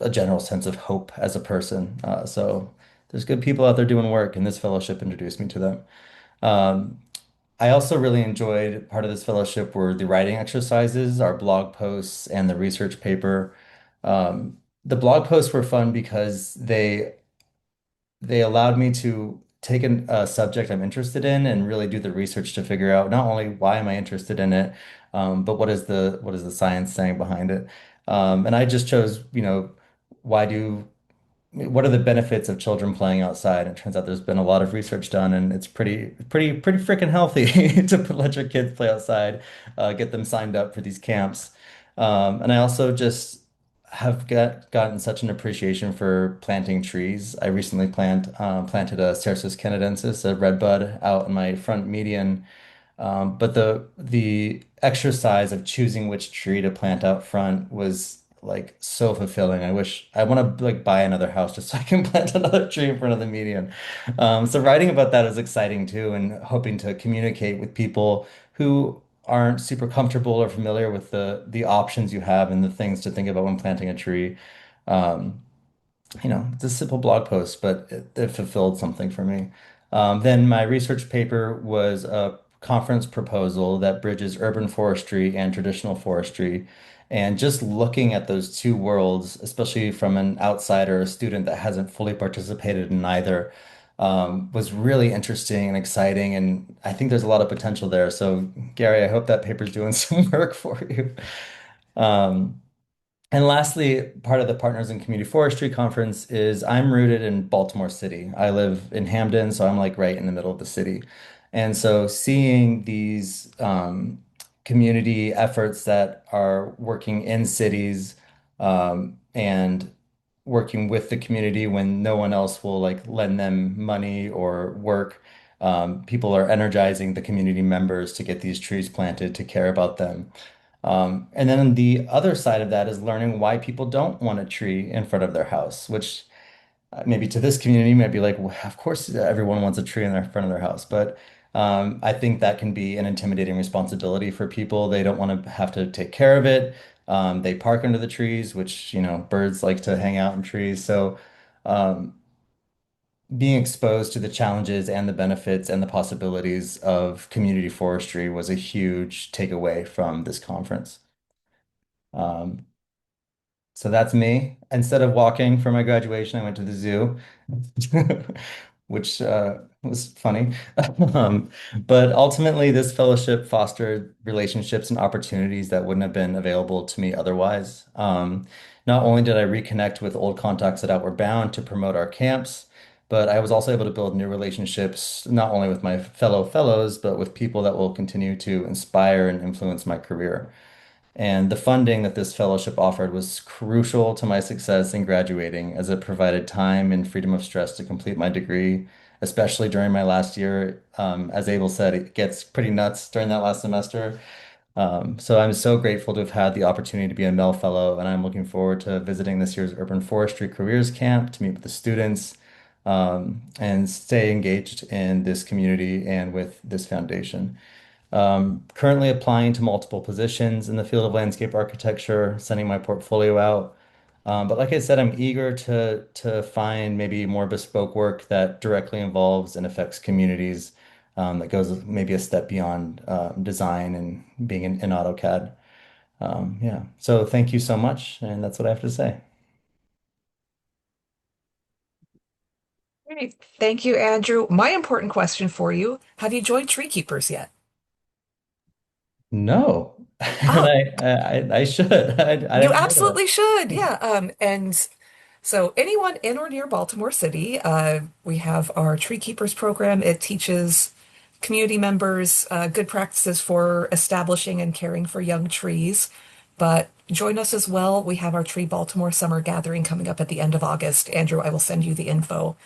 a general sense of hope as a person. So there's good people out there doing work, and this fellowship introduced me to them. Um, I also really enjoyed part of this fellowship were the writing exercises, our blog posts, and the research paper. The blog posts were fun because they allowed me to take a subject I'm interested in and really do the research to figure out not only why am I interested in it, but what is the science saying behind it. And I just chose, why do what are the benefits of children playing outside? It turns out there's been a lot of research done, and it's pretty freaking healthy to let your kids play outside, get them signed up for these camps. And I also just have gotten such an appreciation for planting trees. I recently planted a Cercis canadensis, a red bud, out in my front median, but the exercise of choosing which tree to plant out front was like so fulfilling. I wish I want to like buy another house just so I can plant another tree in front of the median. So writing about that is exciting too, and hoping to communicate with people who aren't super comfortable or familiar with the options you have and the things to think about when planting a tree. Um, it's a simple blog post, but it fulfilled something for me. Then my research paper was a conference proposal that bridges urban forestry and traditional forestry. And just looking at those two worlds, especially from an outsider, a student that hasn't fully participated in either, was really interesting and exciting. And I think there's a lot of potential there. So, Gary, I hope that paper's doing some work for you. Um, and lastly, part of the Partners in Community Forestry Conference is I'm rooted in Baltimore City. I live in Hamden, so I'm like right in the middle of the city. And so seeing these community efforts that are working in cities and working with the community when no one else will like lend them money or work, people are energizing the community members to get these trees planted, to care about them. And then the other side of that is learning why people don't want a tree in front of their house, which maybe to this community might be like, well, of course, everyone wants a tree in their front of their house. But I think that can be an intimidating responsibility for people. They don't want to have to take care of it. They park under the trees, which, birds like to hang out in trees. So um, being exposed to the challenges and the benefits and the possibilities of community forestry was a huge takeaway from this conference. Um, so that's me. Instead of walking for my graduation, I went to the zoo, which was funny. Um, but ultimately, this fellowship fostered relationships and opportunities that wouldn't have been available to me otherwise. Not only did I reconnect with old contacts at Outward Bound to promote our camps, but I was also able to build new relationships, not only with my fellow fellows, but with people that will continue to inspire and influence my career. And the funding that this fellowship offered was crucial to my success in graduating, as it provided time and freedom of stress to complete my degree, especially during my last year. As Abel said, it gets pretty nuts during that last semester. So I'm so grateful to have had the opportunity to be a Mel Fellow, and I'm looking forward to visiting this year's Urban Forestry Careers Camp to meet with the students, and stay engaged in this community and with this foundation. Currently applying to multiple positions in the field of landscape architecture, sending my portfolio out. But like I said, I'm eager to find maybe more bespoke work that directly involves and affects communities, that goes maybe a step beyond design and being in AutoCAD. Yeah. So thank you so much, and that's what I have to say. Great. Thank you, Andrew. My important question for you, have you joined Tree Keepers yet? No, and Oh, I should. I you haven't heard of absolutely should. it. Yeah. And so anyone in or near Baltimore City, we have our Tree Keepers program. It teaches community members good practices for establishing and caring for young trees. But join us as well. We have our Tree Baltimore Summer Gathering coming up at the end of August. Andrew, I will send you the info.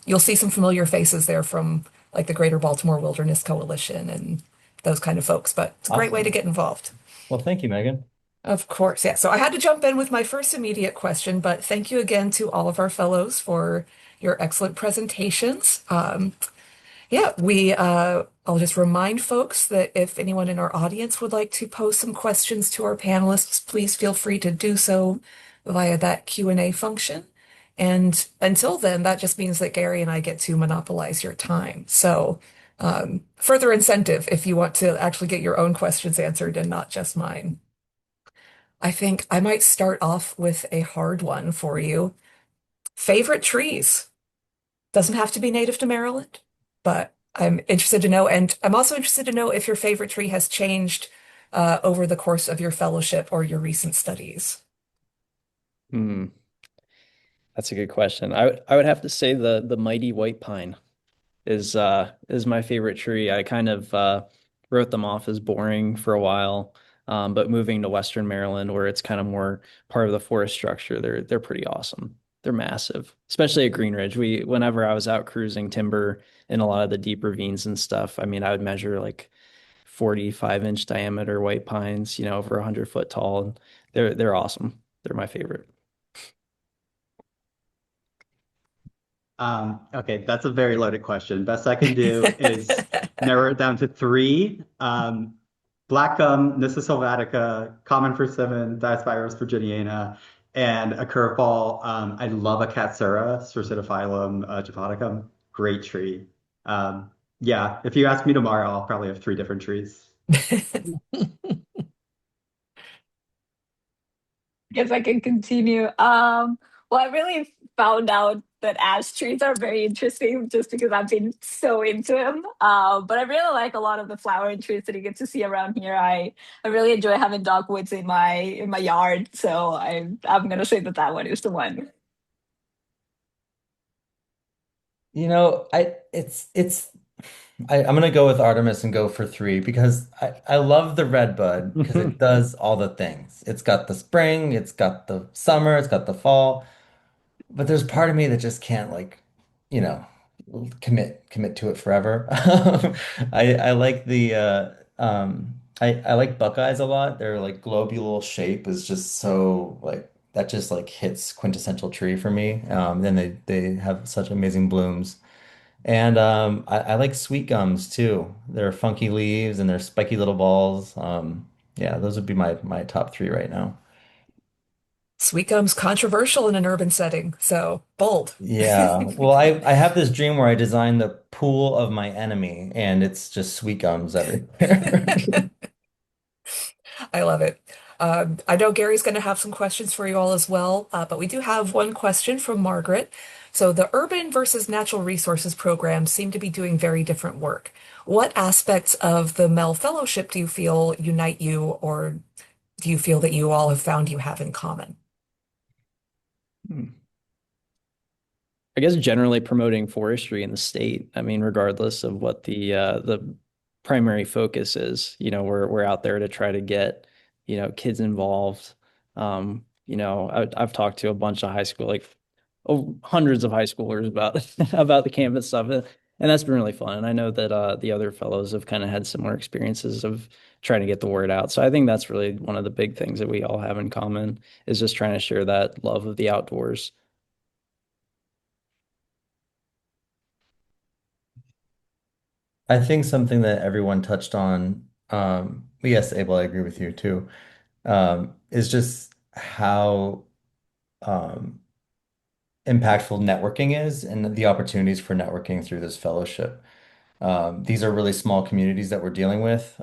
You'll see some familiar faces there from like the Greater Baltimore Wilderness Coalition and those kind of folks, but it's a great way to Awesome. get involved. Well, thank you, Megan. Of course, yeah. So I had to jump in with my first immediate question, but thank you again to all of our fellows for your excellent presentations. Yeah, I'll just remind folks that if anyone in our audience would like to pose some questions to our panelists, please feel free to do so via that Q&A function. And until then, that just means that Gary and I get to monopolize your time. So, further incentive if you want to actually get your own questions answered and not just mine. I think I might start off with a hard one for you. Favorite trees? Doesn't have to be native to Maryland, but I'm interested to know. And I'm also interested to know if your favorite tree has changed over the course of your fellowship or your recent studies. Hmm, that's a good question. I would have to say the mighty white pine is my favorite tree. I kind of wrote them off as boring for a while. But moving to Western Maryland, where it's kind of more part of the forest structure, they're pretty awesome. They're massive, especially at Green Ridge. Whenever I was out cruising timber in a lot of the deep ravines and stuff, I mean, I would measure like 45-inch diameter white pines, over 100 foot tall. And they're awesome. They're my favorite. Okay, that's a very loaded question. Best I can do is narrow it down to three. Black gum, Nyssa sylvatica, common persimmon, Diospyros virginiana, and a curveball. I love a Katsura, Cercidophyllum japonicum. Great tree. Yeah, if you ask me tomorrow, I'll probably have three different trees. Guess I can continue. Well, I really found out that ash trees are very interesting just because I've been so into them. But I really like a lot of the flowering trees that you get to see around here. I really enjoy having dogwoods in my yard, so I'm gonna say that that one is the one. I'm gonna go with Artemis and go for three because I love the red bud because it does all the things. It's got the spring, it's got the summer, it's got the fall, but there's part of me that just can't you know, commit to it forever. I like the I like Buckeyes a lot. Their like globule shape is just so like that just like hits quintessential tree for me. Then they have such amazing blooms. And I like sweet gums too. They're funky leaves and they're spiky little balls. Yeah, those would be my top three right now. Sweet gum's controversial in an urban setting, so bold. Yeah. Well, I have this dream where I design the pool of my enemy and it's just sweet gums everywhere. I love it. I know Gary's going to have some questions for you all as well, but we do have one question from Margaret. So, the urban versus natural resources programs seem to be doing very different work. What aspects of the Mel Fellowship do you feel unite you, or do you feel that you all have found you have in common? Hmm. I guess generally promoting forestry in the state. I mean, regardless of what the primary focus is, we're out there to try to get, kids involved. I've talked to a bunch of high school, like hundreds of high schoolers about about the campus stuff, and that's been really fun. And I know that the other fellows have kind of had similar experiences of trying to get the word out. So I think that's really one of the big things that we all have in common is just trying to share that love of the outdoors. I think something that everyone touched on, yes, Abel, I agree with you too, is just how um, impactful networking is and the opportunities for networking through this fellowship. These are really small communities that we're dealing with,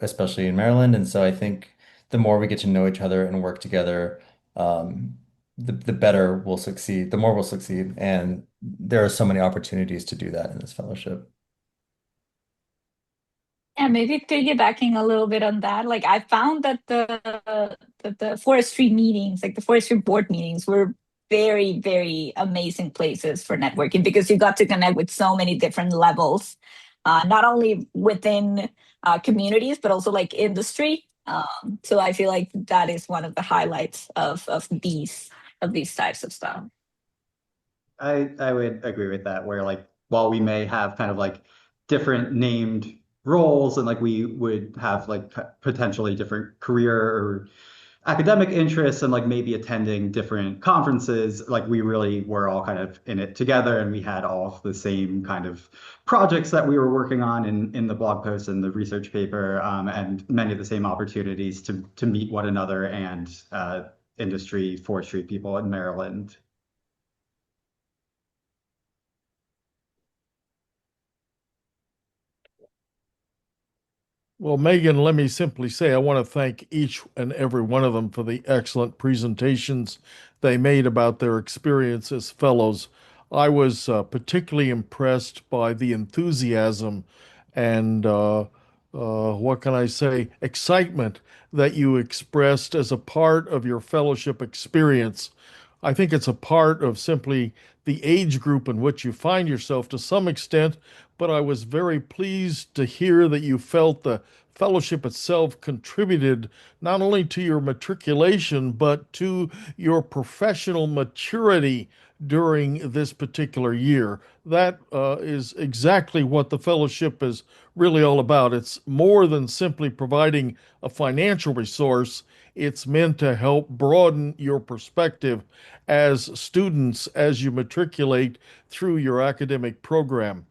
especially in Maryland. And so I think the more we get to know each other and work together, the better we'll succeed, the more we'll succeed. And there are so many opportunities to do that in this fellowship. And maybe piggybacking a little bit on that, like I found that the forestry meetings, like the forestry board meetings, were very, very amazing places for networking because you got to connect with so many different levels, not only within communities, but also like industry. So I feel like that is one of the highlights of these types of stuff. I would agree with that, where like while we may have kind of like different named roles and like we would have like potentially different career or academic interests and like maybe attending different conferences, like we really were all kind of in it together and we had all of the same kind of projects that we were working on in the blog post and the research paper, and many of the same opportunities to meet one another and industry forestry people in Maryland. Well, Megan, let me simply say I want to thank each and every one of them for the excellent presentations they made about their experience as fellows. I was particularly impressed by the enthusiasm and what can I say, excitement that you expressed as a part of your fellowship experience. I think it's a part of simply the age group in which you find yourself to some extent, but I was very pleased to hear that you felt the fellowship itself contributed not only to your matriculation, but to your professional maturity during this particular year. That is exactly what the fellowship is really all about. It's more than simply providing a financial resource. It's meant to help broaden your perspective as students as you matriculate through your academic program.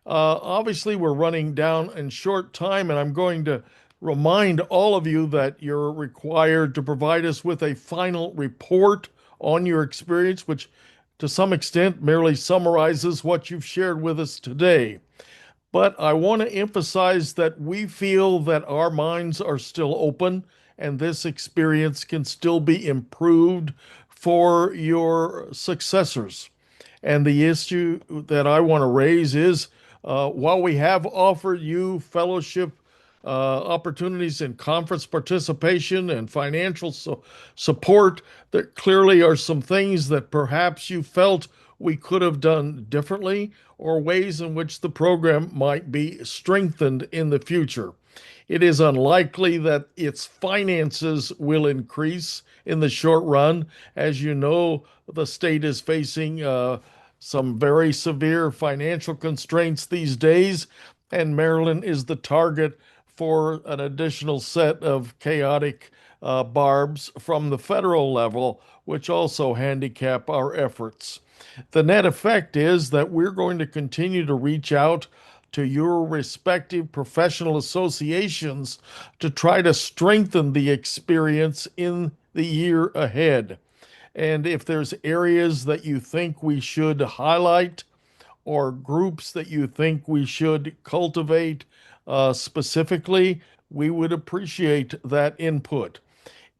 Obviously, we're running down in short time, and I'm going to remind all of you that you're required to provide us with a final report on your experience, which to some extent merely summarizes what you've shared with us today. But I want to emphasize that we feel that our minds are still open and this experience can still be improved for your successors. And the issue that I want to raise is while we have offered you fellowship opportunities in conference participation and financial support, there clearly are some things that perhaps you felt we could have done differently or ways in which the program might be strengthened in the future. It is unlikely that its finances will increase in the short run. As you know, the state is facing some very severe financial constraints these days, and Maryland is the target for an additional set of chaotic barbs from the federal level, which also handicap our efforts. The net effect is that we're going to continue to reach out to your respective professional associations to try to strengthen the experience in the year ahead. And if there's areas that you think we should highlight or groups that you think we should cultivate specifically, we would appreciate that input.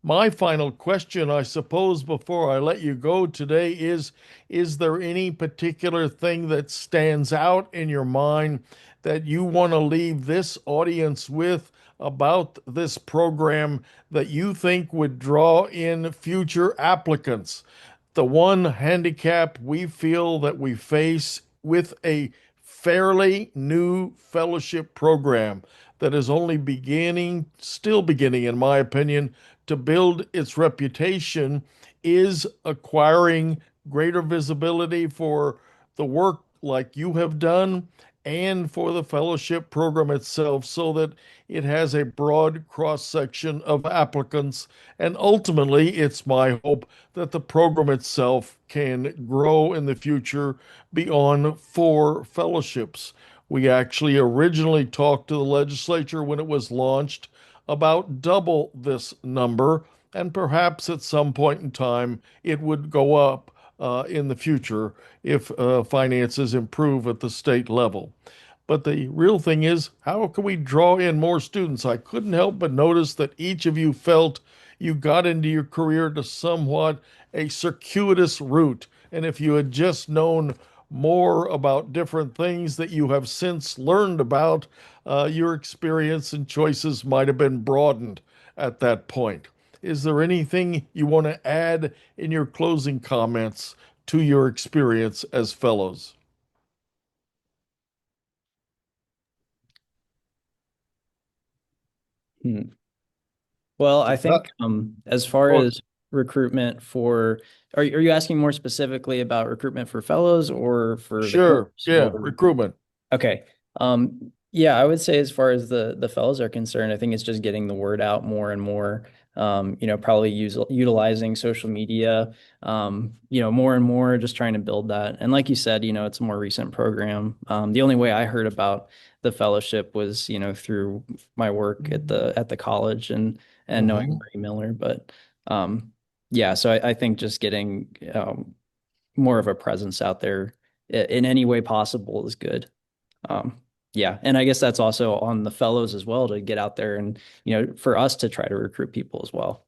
My final question, I suppose, before I let you go today is there any particular thing that stands out in your mind that you want to leave this audience with about this program that you think would draw in future applicants? The one handicap we feel that we face with a fairly new fellowship program that is only beginning, still beginning, in my opinion, to build its reputation is acquiring greater visibility for the work like you have done and for the fellowship program itself so that it has a broad cross section of applicants. And ultimately, it's my hope that the program itself can grow in the future beyond four fellowships. We actually originally talked to the legislature when it was launched about double this number, and perhaps at some point in time it would go up in the future if finances improve at the state level. But the real thing is, how can we draw in more students? I couldn't help but notice that each of you felt you got into your career to somewhat a circuitous route. And if you had just known more about different things that you have since learned about, your experience and choices might have been broadened at that point. Is there anything you want to add in your closing comments to your experience as fellows? Hmm. Well, I So that, think as far or as recruitment for, are you asking more specifically about recruitment for fellows or for the sure, course yeah, or? recruitment. Okay. Yeah, I would say as far as the fellows are concerned, I think it's just getting the word out more and more. Probably utilizing social media, more and more, just trying to build that. And like you said, it's a more recent program. The only way I heard about the fellowship was, through my work at the college and knowing Mhm. Murray Miller. But um, yeah, so I think just getting more of a presence out there in any way possible is good. Um, yeah, and I guess that's also on the fellows as well to get out there and, for us to try to recruit people as well.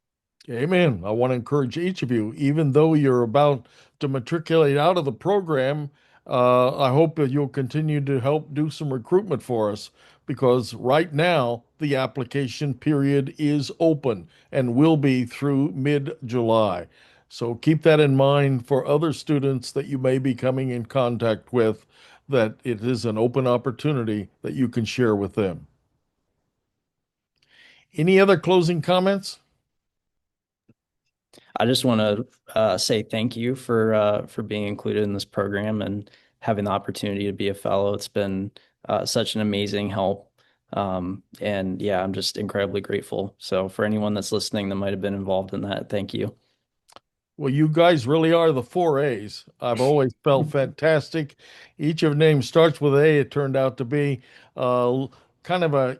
Amen. I want to encourage each of you, even though you're about to matriculate out of the program, I hope that you'll continue to help do some recruitment for us because right now the application period is open and will be through mid-July. So keep that in mind for other students that you may be coming in contact with, that it is an open opportunity that you can share with them. Any other closing comments? I just want to say thank you for being included in this program and having the opportunity to be a fellow. It's been such an amazing help. And yeah, I'm just incredibly grateful. So for anyone that's listening that might have been involved in that, thank you. Well, you guys really are the four A's. I've always felt fantastic. Each of the names starts with A. It turned out to be kind of a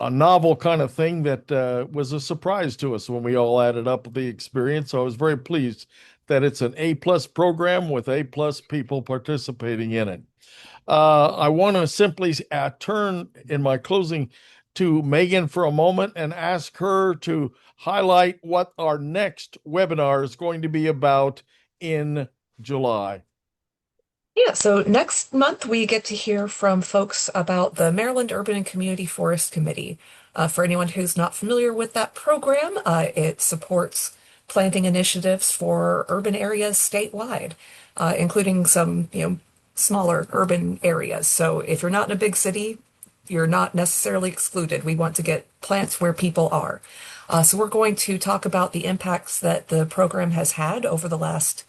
novel kind of thing that was a surprise to us when we all added up the experience. So I was very pleased that it's an A+ program with A+ people participating in it. I want to simply turn in my closing to Megan for a moment and ask her to highlight what our next webinar is going to be about in July. Yeah, so next month we get to hear from folks about the Maryland Urban and Community Forest Committee. For anyone who's not familiar with that program, it supports planting initiatives for urban areas statewide, including some, smaller urban areas. So if you're not in a big city, you're not necessarily excluded. We want to get plants where people are. So we're going to talk about the impacts that the program has had over the last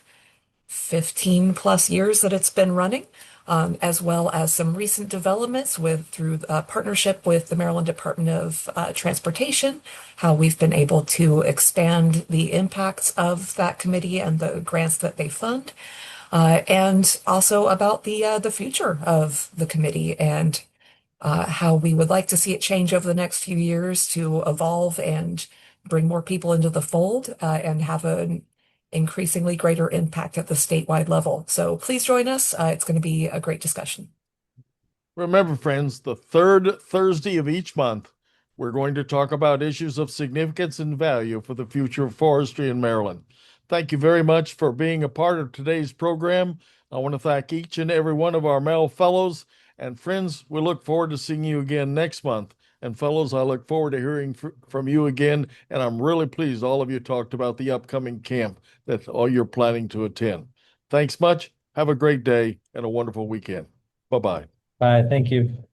15 plus years that it's been running, as well as some recent developments through a partnership with the Maryland Department of Transportation, how we've been able to expand the impacts of that committee and the grants that they fund, and also about the future of the committee and how we would like to see it change over the next few years to evolve and bring more people into the fold and have an increasingly greater impact at the statewide level. So please join us. It's going to be a great discussion. Remember, friends, the third Thursday of each month, we're going to talk about issues of significance and value for the future of forestry in Maryland. Thank you very much for being a part of today's program. I want to thank each and every one of our Mel Fellows. And friends, we look forward to seeing you again next month. And fellows, I look forward to hearing from you again. And I'm really pleased all of you talked about the upcoming camp that all you're planning to attend. Thanks much. Have a great day and a wonderful weekend. Bye bye. Bye. Thank you.